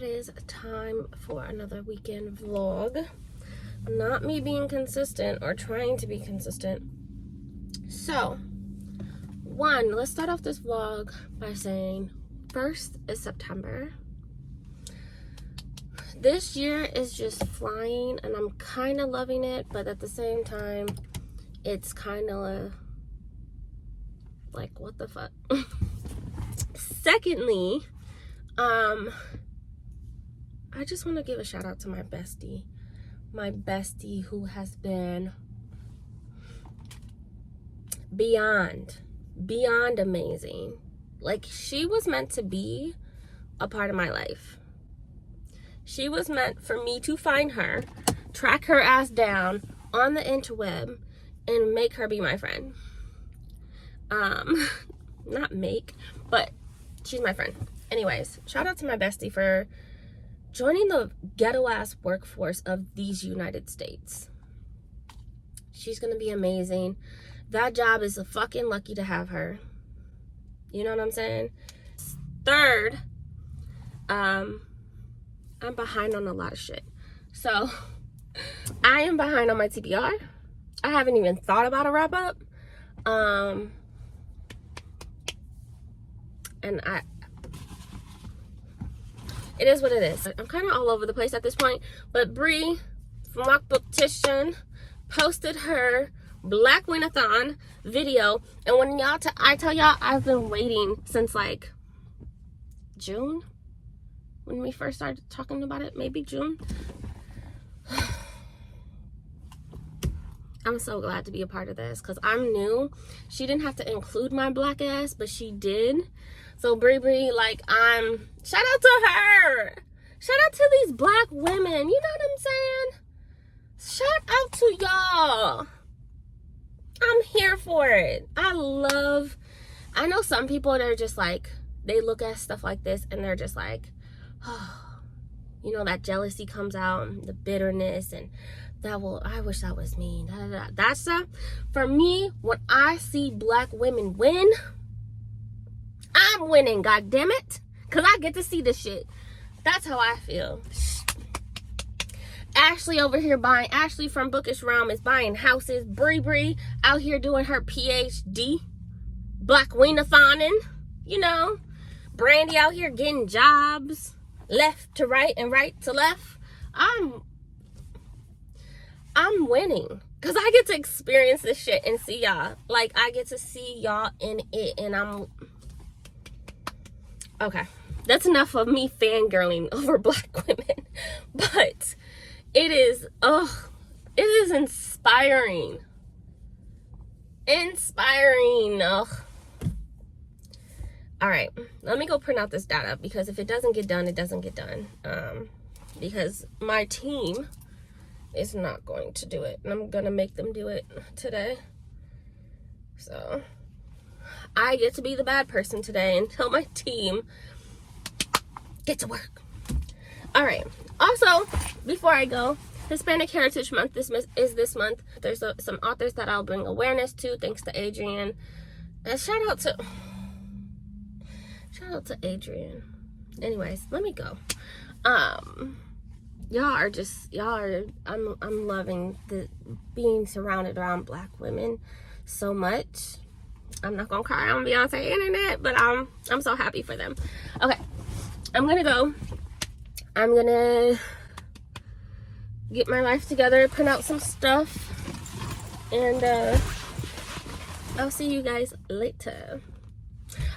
it is time for another weekend vlog. Not me being consistent or trying to be consistent. So, let's start off this vlog by saying, first is September. This year is just flying and I'm kind of loving it, but at the same time, it's kind of like, what the fuck? Secondly, I just want to give a shout out to my bestie who has been beyond amazing. Like, she was meant to be a part of my life. She was meant for me to find her, track her ass down on the interweb, and make her be my friend. Not make, but she's my friend. Anyways, shout out to my bestie for joining the ghetto ass workforce of these United States. She's gonna be amazing. That job is a fucking lucky to have her. You know what I'm saying? Third, I'm behind on a lot of shit. So, I am behind on my TBR. I haven't even thought about a wrap up. And it is what it is. I'm kind of all over the place at this point, but Bre from Lockbooktician posted her Black Win-a-thon video, and when I tell y'all, I've been waiting since like June, when we first started talking about it, maybe June. I'm so glad to be a part of this because I'm new. She didn't have to include my black ass, but she did. So Bre Bre, like, shout out to her. Shout out to these black women. You know what I'm saying? Shout out to y'all. I'm here for it. I know some people that are just like, they look at stuff like this and they're just like, oh, you know, that jealousy comes out and the bitterness and I wish that was me. That stuff. For me, when I see black women win, I'm winning, god damn it. Cause I get to see this shit. That's how I feel. Ashley over here Ashley from Bookish Realm is buying houses. Bre Bre out here doing her PhD. Black Win-a-thoning, you know. Brandie out here getting jobs. Left to right and right to left. I'm winning. Cause I get to experience this shit and see y'all. Like, I get to see y'all in it, and okay. That's enough of me fangirling over black women. But it is inspiring. Ugh. All right, let me go print out this data, because if it doesn't get done, it doesn't get done. Because my team is not going to do it, and I'm gonna make them do it today. So I get to be the bad person today and tell my team, get to work. All right. Also, before I go, Hispanic Heritage Month is this month. There's some authors that I'll bring awareness to, thanks to Adrian. And shout out to Adrian. Anyways, let me go. I'm loving being surrounded around black women so much. I'm not gonna cry on Beyonce internet, but I'm so happy for them. Okay, I'm gonna go. I'm gonna get my life together, print out some stuff, and I'll see you guys later.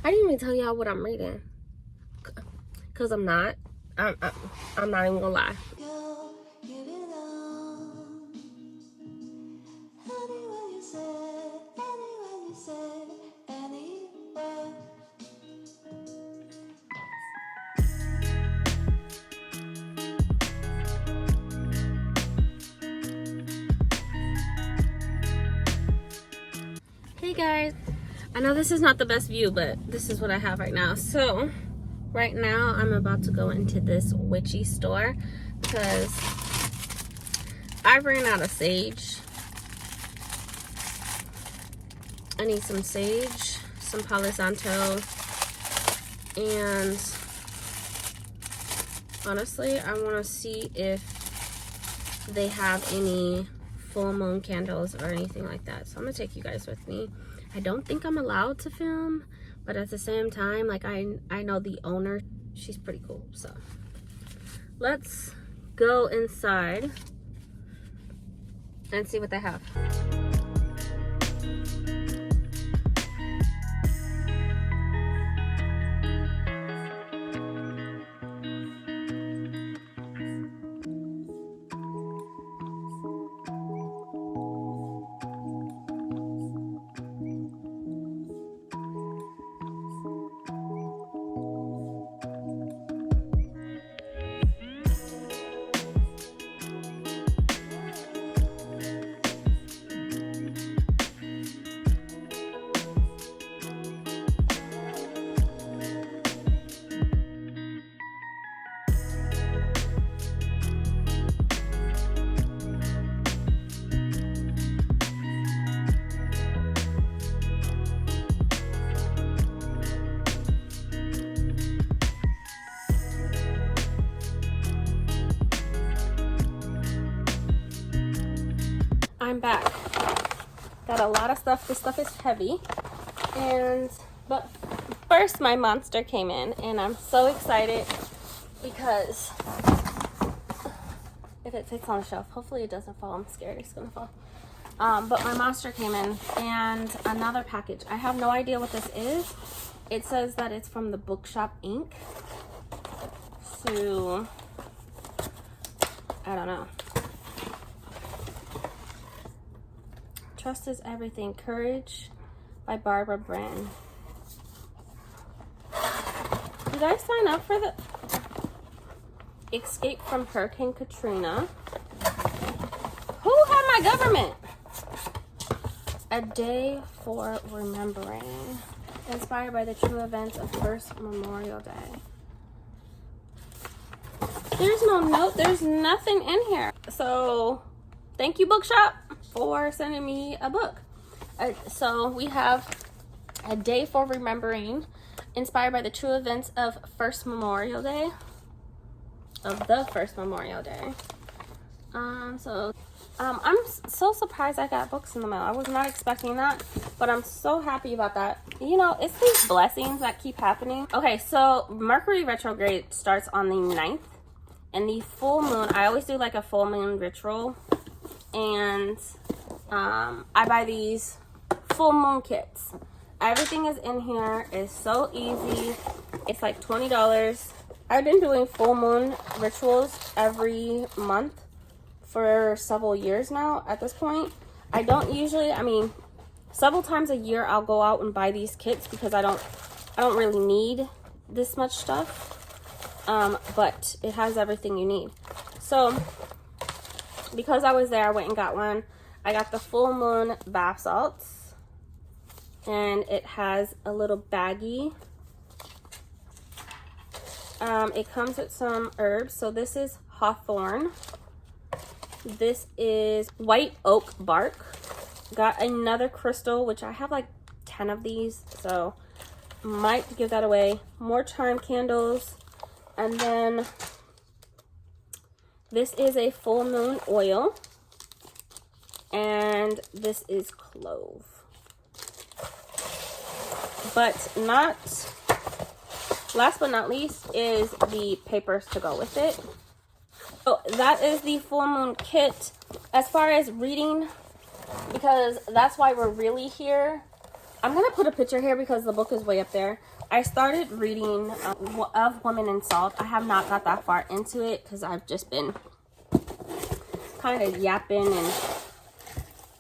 I didn't even tell y'all what I'm reading, cause I'm not even gonna lie. Hey guys, I know this is not the best view, but this is what I have right now. So right now I'm about to go into this witchy store because I ran out of sage. I need some sage, some Palo Santo, and Honestly, I want to see if they have any full moon candles or anything like that. So I'm gonna take you guys with me. I don't think I'm allowed to film, but at the same time, like I know the owner, she's pretty cool. So let's go inside and see what they have. I'm back. Got a lot of stuff. This stuff is heavy. But first my monster came in, and I'm so excited because if it fits on the shelf, hopefully it doesn't fall. I'm scared it's gonna fall. But my monster came in, and another package. I have no idea what this is. It says that it's from the Bookshop Inc. So I don't know. Trust is Everything. Courage by Bre Bre. Did I sign up for the Escape from Hurricane Katrina? Who had my government? A Day for Remembering. Inspired by the true events of First Memorial Day. There's no note. There's nothing in here. So thank you, Bookshop, for sending me a book. So we have A Day for Remembering, inspired by the true events of First Memorial Day. I'm so surprised I got books in the mail. I was not expecting that, but I'm so happy about that. You know, it's these blessings that keep happening. Okay, so Mercury retrograde starts on the 9th, and the full moon, I always do like a full moon ritual. And I buy these full moon kits. Everything is in here. It's so easy. It's like $20. I've been doing full moon rituals every month for several years now at this point. I don't usually, I mean, several times a year I'll go out and buy these kits because I don't really need this much stuff. But it has everything you need. So because I was there, I went and got one. I got the full moon bath salts, and it has a little baggie. It comes with some herbs. So this is hawthorn. This is white oak bark. Got another crystal, which I have like 10 of these, so might give that away. More charm candles, and then this is a full moon oil, and this is clove. But not, last but not least, is the papers to go with it. So that is the full moon kit. As far as reading, because that's why we're really here, I'm gonna put a picture here because the book is way up there. I started reading of Women in Salt. I have not got that far into it because I've just been kind of yapping and,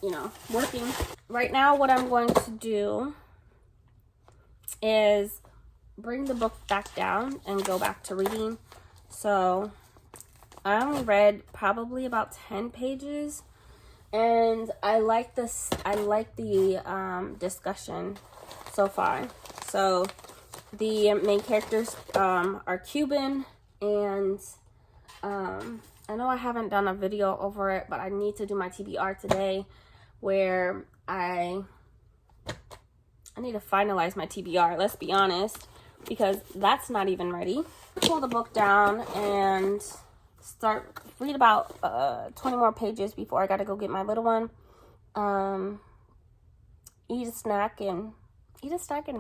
you know, working. Right now what I'm going to do is bring the book back down and go back to reading. So I only read probably about 10 pages, and I like this. I like the discussion so far. So the main characters are Cuban, and I know I haven't done a video over it, but I need to do my TBR today, where I need to finalize my TBR. Let's be honest. because that's not even ready. Pull the book down and read about 20 more pages before I gotta go get my little one. Eat a snack and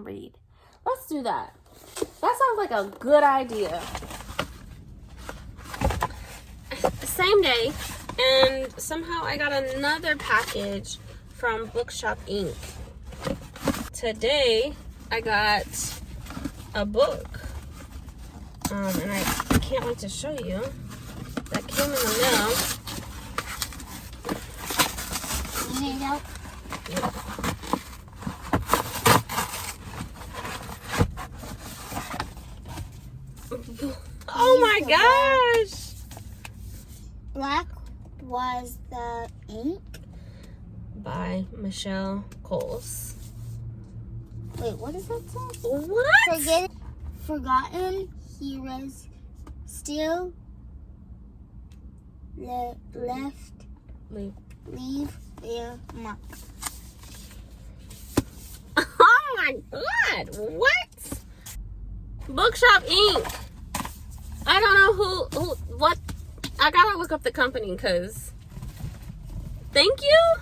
read. Let's do that. That sounds like a good idea. Same day, and somehow I got another package from Bookshop Inc. Today I got a book, and I can't wait to show you. That came in the mail. You need help? Yeah. Oh my gosh! Black Was the Ink By Michelle Coles. Wait, what does that say? What? Forgotten heroes still leave their mark. Oh my god! What? Bookshop Inc. I don't know what. I gotta look up the company because. Thank you.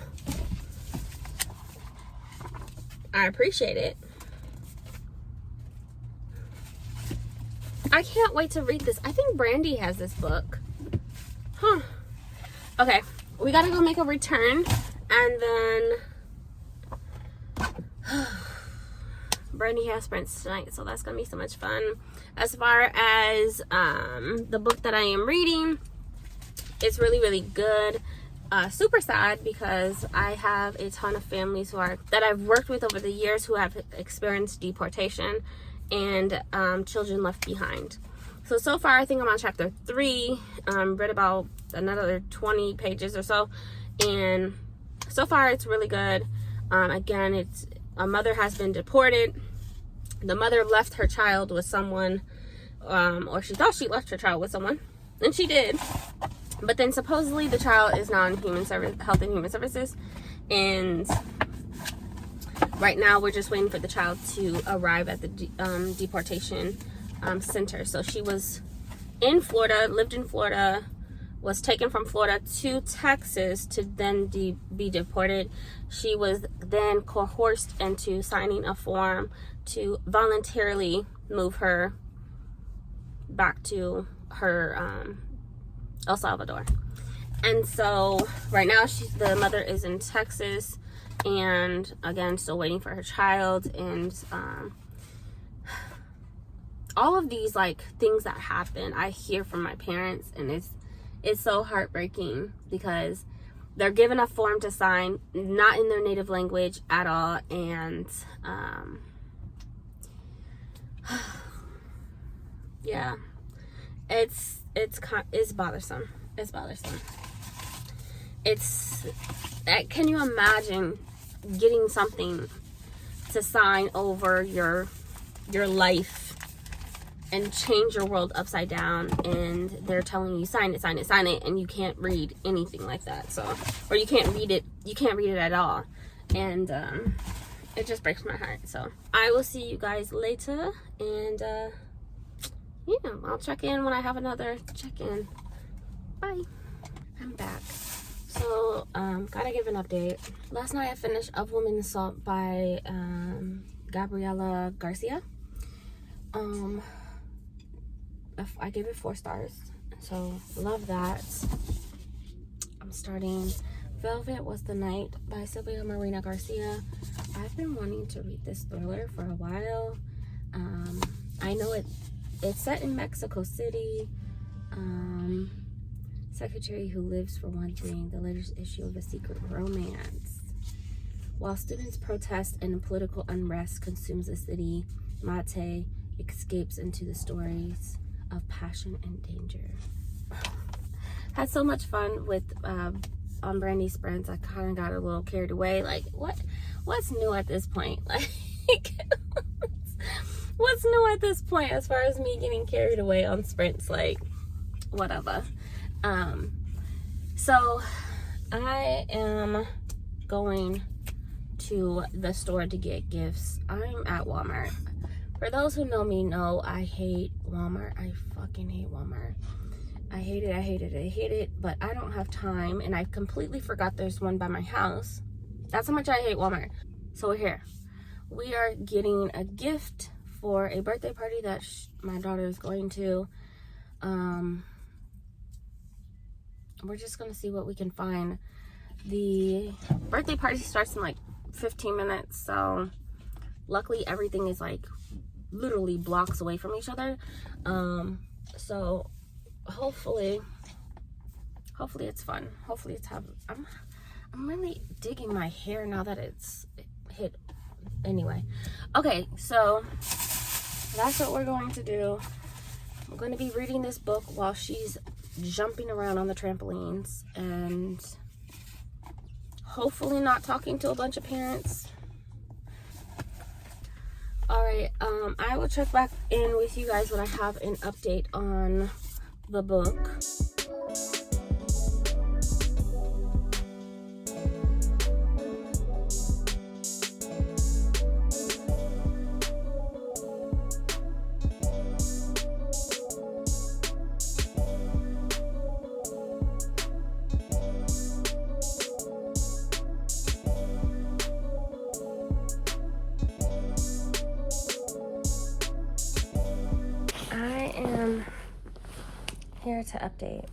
I appreciate it. I can't wait to read this. I think Brandie has this book. Huh. Okay. We gotta go make a return. And then Brandie has sprints tonight, so that's gonna be so much fun. As far as the book that I am reading, it's really, really good. Super sad because I have a ton of families that I've worked with over the years who have experienced deportation and children left behind. So far I think I'm on chapter 3. Read about another 20 pages or so, and so far it's really good. Again, it's a mother has been deported. The mother left her child with someone, or she thought she left her child with someone, and she did. But then supposedly the child is now in Health and Human Services, and right now we're just waiting for the child to arrive at the deportation center. So she was in Florida, lived in Florida, was taken from Florida to Texas to then be deported. She was then coerced into signing a form to voluntarily move her back to her El Salvador. And so right now the mother is in Texas, and again still waiting for her child. And all of these like things that happen, I hear from my parents, and it's so heartbreaking because they're given a form to sign, not in their native language at all, and yeah, it's bothersome. It's bothersome. Can you imagine getting something to sign over your life and change your world upside down, and they're telling you sign it, and you can't read anything like that. So, or you can't read it at all, and it just breaks my heart. So I will see you guys later, and yeah, I'll check in when I have another check-in. Bye. I'm back. So gotta give an update. Last night I finished Of Woman Assault by Gabriela Garcia. I gave it 4 stars, so love that. I'm starting Velvet Was the Night by Sylvia Marina Garcia. I've been wanting to read this thriller for a while. I know it's set in Mexico City. Secretary who lives for one thing, the latest issue of a secret romance. While students protest and political unrest consumes the city, Mate escapes into the stories of passion and danger. Had so much fun with on Brandie's sprints. I kind of got a little carried away. Like, what's new at this point? Like, what's new at this point as far as me getting carried away on sprints? Like, whatever. So I am going to the store to get gifts. I'm at Walmart For those who know me know I hate Walmart. I fucking hate Walmart. I hate it, I hate it, I hate it, but I don't have time, and I completely forgot there's one by my house. That's how much I hate Walmart. So we're here. We are getting a gift for a birthday party that my daughter is going to. We're just gonna see what we can find. The birthday party starts in like 15 minutes, so luckily everything is like literally blocks away from each other. So hopefully it's fun. Hopefully it's I'm really digging my hair now that it's hit. Anyway, okay, so that's what we're going to do. I'm going to be reading this book while she's jumping around on the trampolines, and hopefully not talking to a bunch of parents. All right, I will check back in with you guys when I have an update on the book. Here to update.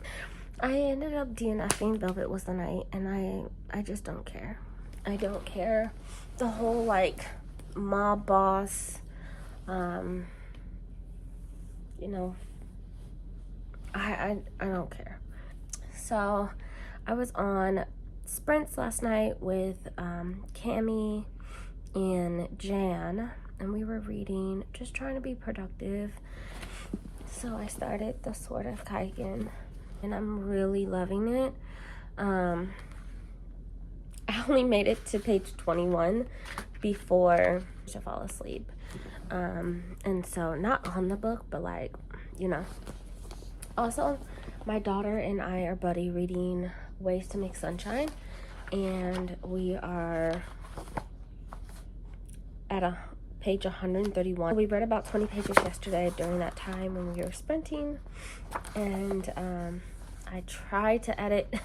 I ended up DNFing Velvet Was the Night, and I just don't care. I don't care. The whole like mob boss, you know, I don't care. So I was on sprints last night with Cami and Jan, and we were reading, just trying to be productive. So I started The Sword of Kaigen, and I'm really loving it. I only made it to page 21 before I fall asleep. And so not on the book, but like, you know. Also, my daughter and I are buddy reading Ways to Make Sunshine, and we are at page 131. We read about 20 pages yesterday during that time when we were sprinting, and I tried to edit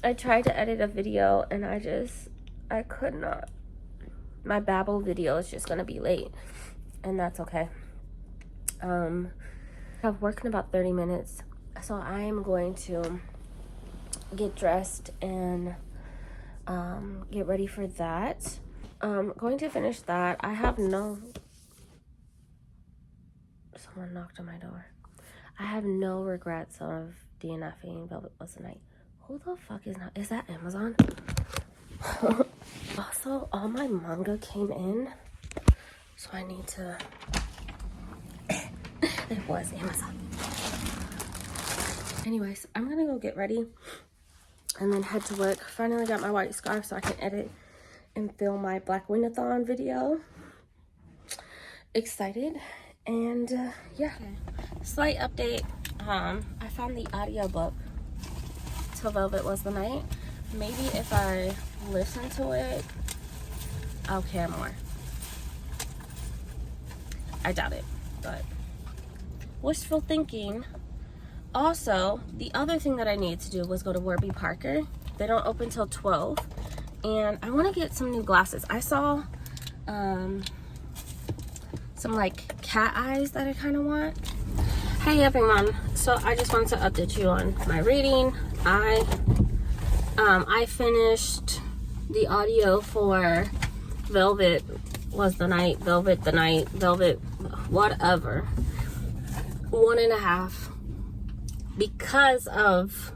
a video, and I could not. My babble video is just gonna be late, and that's okay. I've worked in about 30 minutes, so I am going to get dressed and get ready for that. Going to finish that. Someone knocked on my door. I have no regrets of DNFing Velvet Was the Night. Who the fuck is that Amazon? Also, all my manga came in, so I need to, it was Amazon. Anyways, I'm gonna go get ready and then head to work. Finally got my white scarf so I can edit and film my Black Win-a-thon video. Excited. And yeah, slight update. I found the audiobook to Velvet Was the Night. Maybe if I listen to it, I'll care more. I doubt it, but wishful thinking. Also, the other thing that I needed to do was go to Warby Parker. They don't open till 12, and I want to get some new glasses. I saw some like cat eyes that I kind of want. Hey everyone, so I just wanted to update you on my reading. I finished the audio for Velvet Was the Night, Velvet the Night, Velvet whatever. 1.5 because of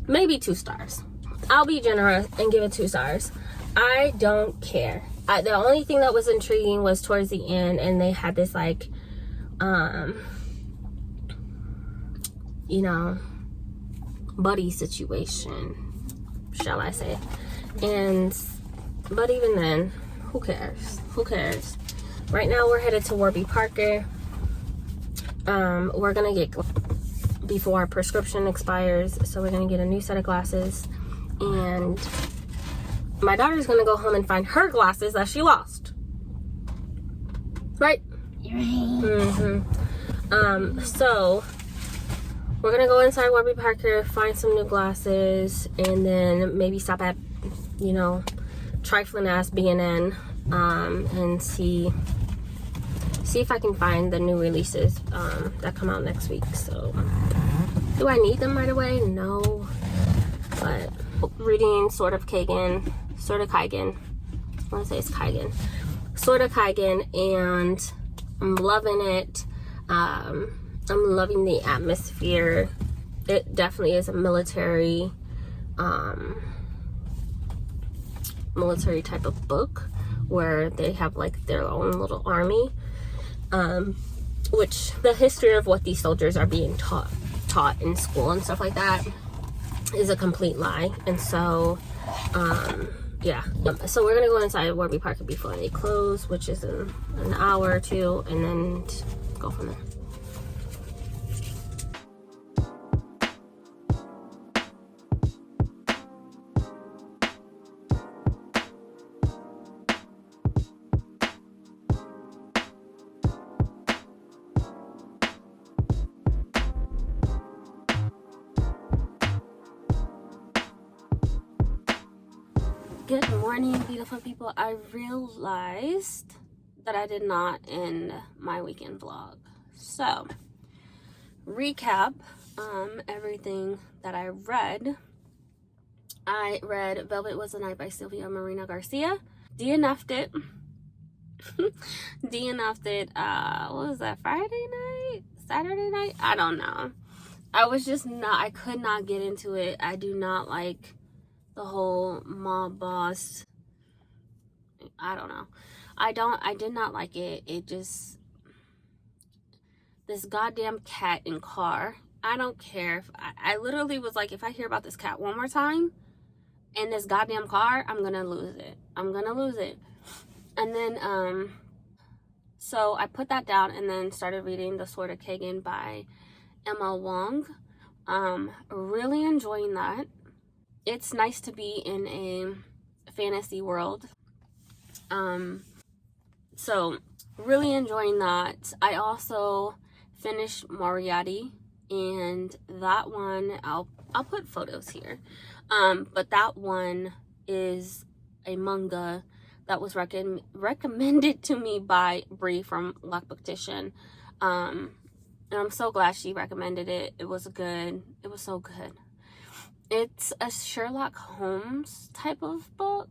maybe 2 stars. I'll be generous and give it 2 stars. I don't care. The only thing that was intriguing was towards the end, and they had this like you know, buddy situation, shall I say. But even then, who cares? Right now we're headed to Warby Parker. We're gonna get, before our prescription expires, so we're gonna get a new set of glasses, and my daughter's gonna go home and find her glasses that she lost. Right? So we're gonna go inside Warby Parker, find some new glasses, and then maybe stop at, you know, trifling ass B&N, and see if I can find the new releases that come out next week. So do I need them right away? No, but reading Sword of Kaigen. I want to say it's Kaigen. Sword of Kaigen, and I'm loving it. I'm loving the atmosphere. It definitely is a military type of book where they have like their own little army, which the history of what these soldiers are being taught in school and stuff like that is a complete lie. And so yeah, so we're gonna go inside Warby Parker before they close, which is in an hour or two, and then go from there. Good morning, beautiful people. I realized that I did not end my weekend vlog. So, recap everything that I read. I read Velvet Was the Night by Sylvia Marina Garcia. DNF'd it. DNF'd it, what was that, Friday night? Saturday night? I don't know. I could not get into it. I do not like the whole mob boss. I don't know. I did not like it. It just, this goddamn cat in car. I don't care if I literally was like, if I hear about this cat one more time in this goddamn car, I'm gonna lose it. And then so I put that down and then started reading The Sword of Kaigen by Emma Wong. Really enjoying that. It's nice to be in a fantasy world. So really enjoying that. I also finished Moriarty, and that one I'll put photos here. But that one is a manga that was recommended to me by Bre from Lockbooktition. And I'm so glad she recommended it. It was good. It was so good. It's a Sherlock Holmes type of book.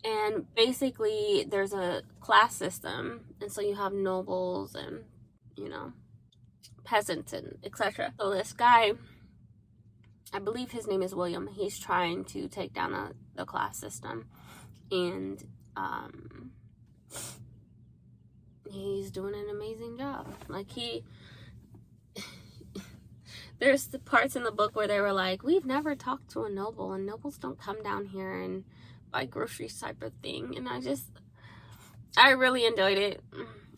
And basically, there's a class system. And so you have nobles and, you know, peasants and etc. So this guy, I believe his name is William. He's trying to take down the class system. And he's doing an amazing job. Like, there's the parts in the book where they were like, we've never talked to a noble, and nobles don't come down here and buy groceries type of thing. And I really enjoyed it.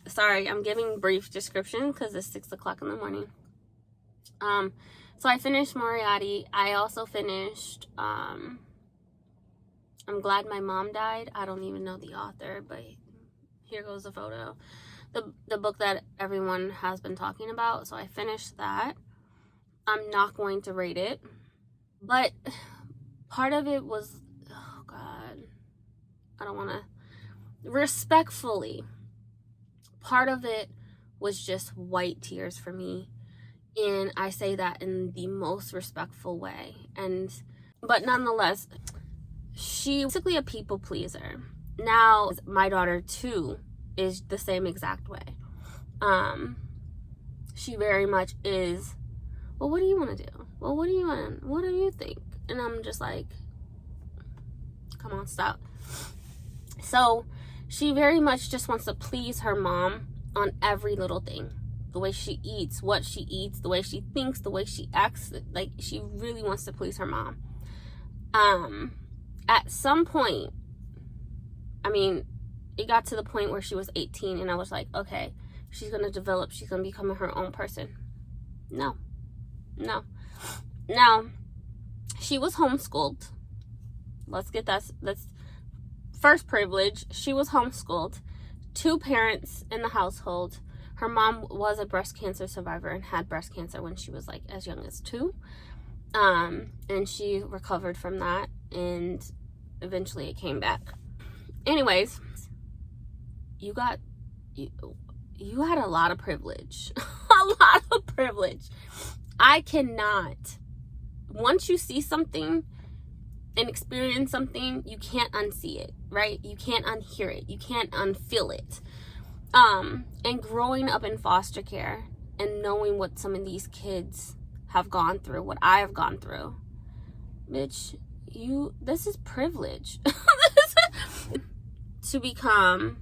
Sorry, I'm giving brief description because it's 6 o'clock in the morning. So I finished Moriarty. I also finished I'm Glad My Mom Died. I don't even know the author, but here goes the photo. The book that everyone has been talking about. So I finished that. I'm not going to rate it, but part of it was, oh God, I don't want to, respectfully, part of it was just white tears for me, and I say that in the most respectful way, but nonetheless, she's basically a people pleaser. Now, my daughter too is the same exact way. She very much is, well, what do you want to do? Well, what do you think? And I'm just like, come on, stop. So she very much just wants to please her mom on every little thing. The way she eats, what she eats, the way she thinks, the way she acts. Like, she really wants to please her mom. At some point, I mean, it got to the point where she was 18, and I was like, okay, she's going to develop. She's going to become her own person. No. Now, she was homeschooled. Let's first privilege. She was homeschooled 2 parents in the household. Her mom was a breast cancer survivor and had breast cancer when she was like as young as 2. And she recovered from that, and eventually it came back. Anyways, you had a lot of privilege. A lot of privilege. I cannot. Once you see something and experience something, you can't unsee it, right? You can't unhear it. You can't unfeel it. And growing up in foster care and knowing what some of these kids have gone through, what I have gone through, bitch, this is privilege. To become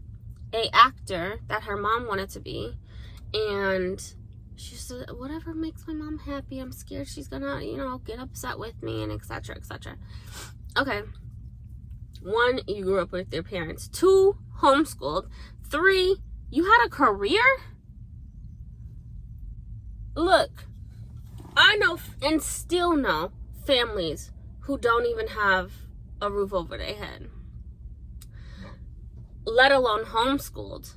a actor that her mom wanted to be, and she said, whatever makes my mom happy. I'm scared she's gonna, get upset with me, and etc, etc. Okay. 1, you grew up with your parents. 2, homeschooled. 3, you had a career? Look, I know and still know families who don't even have a roof over their head, let alone homeschooled,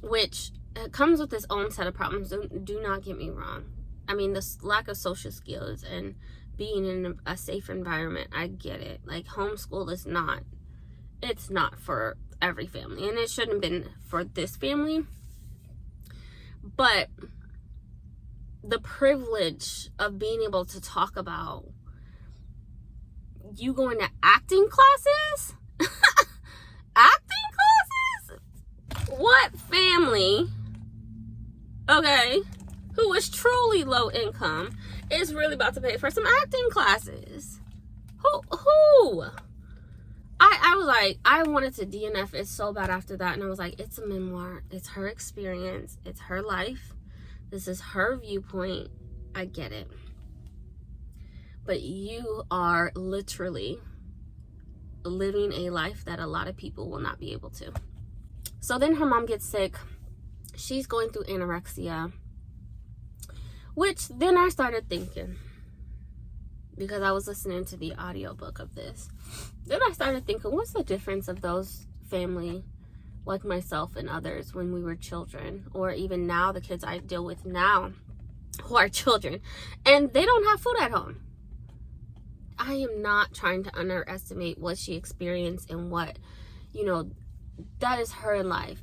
which comes with its own set of problems. Do not get me wrong. I mean, this lack of social skills and being in a safe environment, I get it. Like, homeschool is not for every family, and it shouldn't have been for this family. But the privilege of being able to talk about you going to acting classes? Acting classes? What family, okay, who is truly low income is really about to pay for some acting classes? Who? I was like, I wanted to DNF it so bad after that, and I was like, it's a memoir. It's her experience. It's her life. This is her viewpoint. I get it. But you are literally living a life that a lot of people will not be able to. So then her mom gets sick. She's going through anorexia, which then I started thinking, because I was listening to the audiobook of this, then I started thinking, what's the difference of those family like myself and others when we were children, or even now, the kids I deal with now who are children and they don't have food at home? I am not trying to underestimate what she experienced and what, that is her life.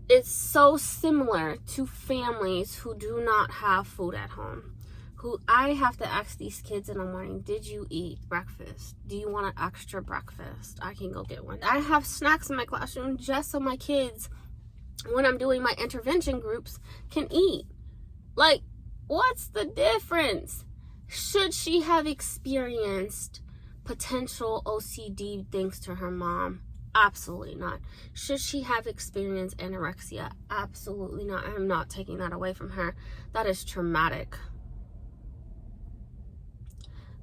It's so similar to families who do not have food at home, who I have to ask these kids in the morning, did you eat breakfast? Do you want an extra breakfast? I can go get one. I have snacks in my classroom just so my kids, when I'm doing my intervention groups, can eat. Like, what's the difference? Should she have experienced potential OCD thanks to her mom? Absolutely not. Should she have experienced anorexia? Absolutely not. I'm not taking that away from her. That is traumatic.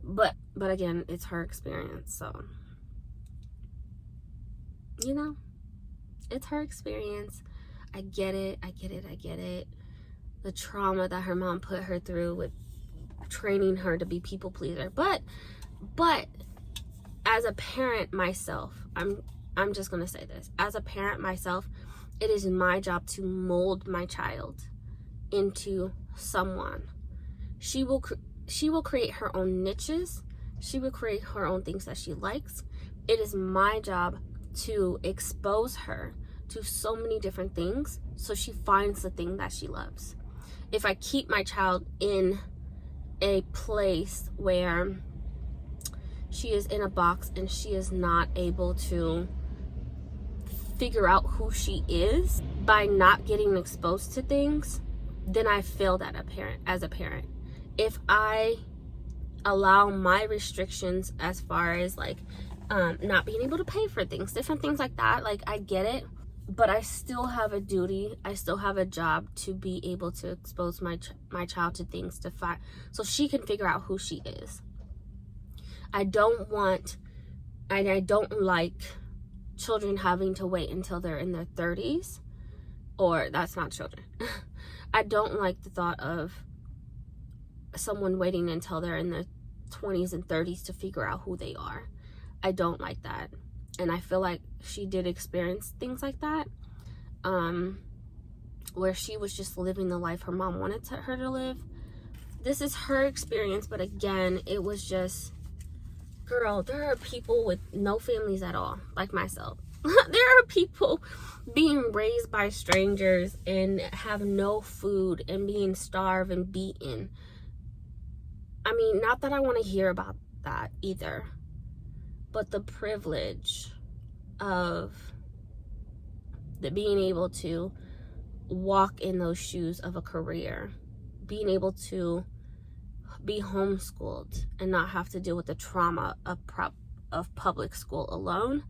But again, it's her experience, so it's her experience. I get it. The trauma that her mom put her through with training her to be people pleaser. But as a parent myself, I'm just gonna say this. As a parent myself, it is my job to mold my child into someone. She will create her own niches. She will create her own things that she likes. It is my job to expose her to so many different things so she finds the thing that she loves. If I keep my child in a place where she is in a box and she is not able to figure out who she is by not getting exposed to things, then I failed as a parent. If I allow my restrictions as far as like not being able to pay for things, different things like that, like I get it, but I still have a duty, I still have a job to be able to expose my child to things so she can figure out who she is. I don't like children having to wait until they're in their 30s, or that's not children. I don't like the thought of someone waiting until they're in their 20s and 30s to figure out who they are. I don't like that. And I feel like she did experience things like that, where she was just living the life her mom wanted her to live. This is her experience, but again, it was just, girl, there are people with no families at all, like myself. There are people being raised by strangers and have no food and being starved and beaten. I mean, not that I want to hear about that either, but the privilege of being able to walk in those shoes of a career, being able to be homeschooled and not have to deal with the trauma of public school alone.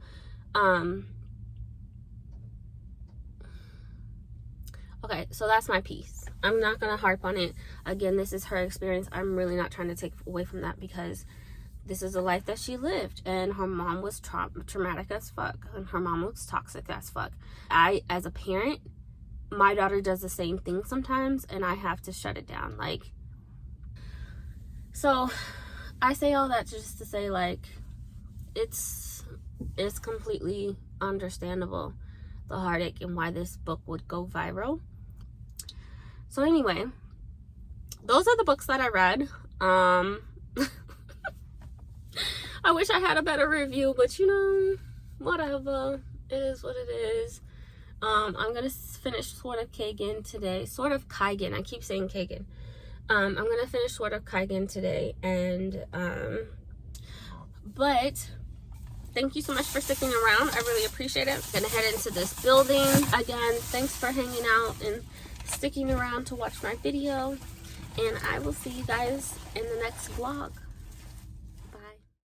Okay, so that's my piece. I'm not gonna harp on it. Again, this is her experience. I'm really not trying to take away from that, because this is a life that she lived, and her mom was traumatic as fuck, and her mom was toxic as fuck. I, as a parent, my daughter does the same thing sometimes, and I have to shut it down. Like, so I say all that just to say, like, it's completely understandable, the heartache and why this book would go viral. So anyway, those are the books that I read. I wish I had a better review, but you know, whatever. It is what it is. I'm gonna finish Sword of Kagan today. Sword of Kaigan. I keep saying Kagan. I'm gonna finish Sword of Kaigan today, and but thank you so much for sticking around. I really appreciate it. I'm gonna head into this building again. Thanks for hanging out and sticking around to watch my video, and I will see you guys in the next vlog.